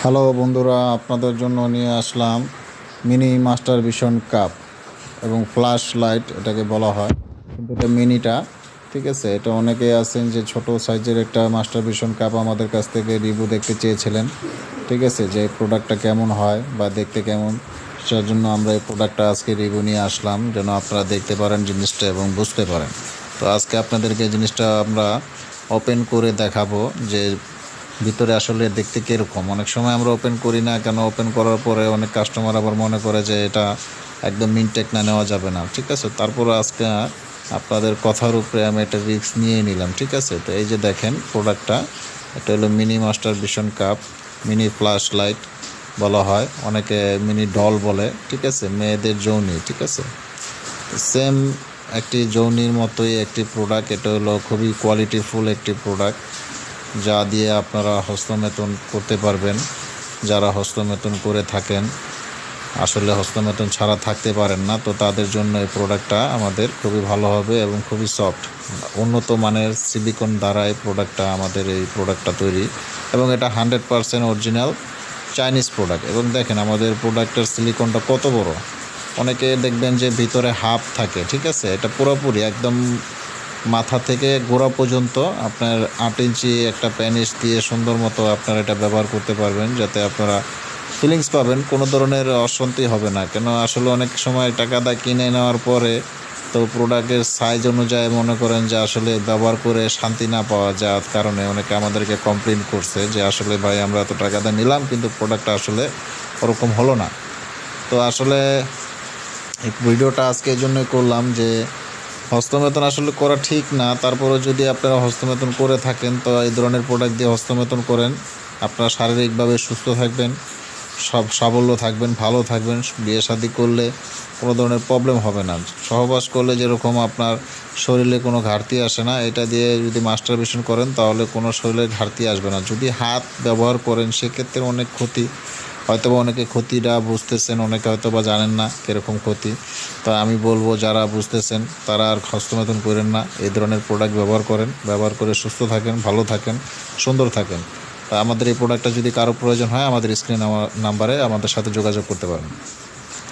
Hello বন্ধুরা, আপনাদের জন্য নিয়ে আসলাম মিনি মাস্টার ভিশন কাপ এবং ফ্ল্যাশ লাইট এটাকে বলা হয়, কিন্তু এটা মিনিটা। ঠিক আছে, এটা অনেকেই আছেন যে ছোট সাইজের একটা মাস্টার ভিশন কাপ আমাদের কাছ থেকে রিভিউ দেখতে চেয়েছিলেন। ঠিক আছে, যে প্রোডাক্টটা কেমন হয় বা দেখতে কেমন, সেটার জন্য আমরা এই প্রোডাক্টটা আজকে রিভিউ নিয়ে আসলাম, যেন আপনারা দেখতে পারেন জিনিসটা এবং বুঝতে পারেন। তো আজকে আপনাদেরকে জিনিসটা আমরা ওপেন করে দেখাবো যে ভিতরে আসলে দেখতে কীরকম। অনেক সময় আমরা ওপেন করি না কেন, ওপেন করার পরে অনেক কাস্টমার আবার মনে করে যে এটা একদম মিনটেক না, নেওয়া যাবে না। ঠিক আছে, তারপরে আজকে আপনাদের কথার উপরে আমি একটা রিস্ক নিয়ে নিলাম। ঠিক আছে, তো এই যে দেখেন প্রোডাক্টটা, এটা হলো mini master vision cup, mini flash light বলা হয়, অনেকে মিনি ডল বলে। ঠিক আছে, মেয়েদের যৌনি। ঠিক আছে, সেম একটি যৌনির মতোই একটি প্রোডাক্ট। এটা হলো খুবই কোয়ালিটিফুল একটি প্রোডাক্ট, যা দিয়ে আপনারা হস্তমেতন করতে পারবেন। যারা হস্তমেতন করে থাকেন, আসলে হস্তমেতন ছাড়া থাকতে পারেন না, তো তাদের জন্য এই প্রোডাক্টটা আমাদের খুবই ভালো হবে এবং খুবই সফট। উন্নত মানের সিলিকন দ্বারা এই প্রোডাক্টটা তৈরি, এবং এটা 100% অরিজিনাল চাইনিজ প্রোডাক্ট। এবং দেখেন আমাদের প্রোডাক্টের সিলিকনটা কত বড়। অনেকে দেখবেন যে ভিতরে হাফ থাকে। ঠিক আছে, এটা পুরোপুরি একদম মাথা থেকে গোড়া পর্যন্ত আপনার 8 ইঞ্চি একটা প্যানিস দিয়ে সুন্দর মতো আপনারা এটা ব্যবহার করতে পারবেন, যাতে আপনারা ফিলিংস পাবেন, কোনো ধরনের অশান্তি হবে না। কেন আসলে অনেক সময় টাকা দিয়ে কিনে নেওয়ার পরে তো প্রোডাক্টের সাইজ অনুযায়ী মনে করেন যে আসলে ব্যবহার করে শান্তি না পাওয়া যাওয়ার কারণে অনেকে আমাদেরকে কমপ্লেন করছে যে আসলে ভাই আমরা এত টাকা দিয়ে নিলাম কিন্তু প্রোডাক্টটা আসলে ওরকম হলো না। তো আসলে এই ভিডিওটা আজকে এই জন্যই করলাম যে হস্তমেতন আসলে করা ঠিক না, তারপরে যদি আপনারা হস্তমেতন করে থাকেন তো এই ধরনের প্রোডাক্ট দিয়ে হস্তমেতন করেন, আপনারা শারীরিকভাবে সুস্থ থাকবেন, সাবল্য থাকবেন, ভালো থাকবেন। বিয়ে শাদী করলে কোনো ধরনের প্রবলেম হবে না। সহবাস করলে যেরকম আপনার শরীরে কোনো ঘাটতি আসে না, এটা দিয়ে যদি মাস্টারবেশন করেন তাহলে কোনো শরীরের ঘাটতি আসবে না। যদি হাত ব্যবহার করেন সেক্ষেত্রে অনেক ক্ষতি, হয়তো বা অনেকে ক্ষতিটা বুঝতেছেন, অনেকে হয়তো বা জানেন না কীরকম ক্ষতি। তো আমি বলবো যারা বুঝতেছেন তারা আর হস্তমেতন করেন না, এই ধরনের প্রোডাক্ট ব্যবহার করেন, ব্যবহার করে সুস্থ থাকেন, ভালো থাকেন, সুন্দর থাকেন। তা আমাদের এই প্রোডাক্টটা যদি কারো প্রয়োজন হয় আমাদের স্ক্রিন নাম্বারে আমাদের সাথে যোগাযোগ করতে পারেন।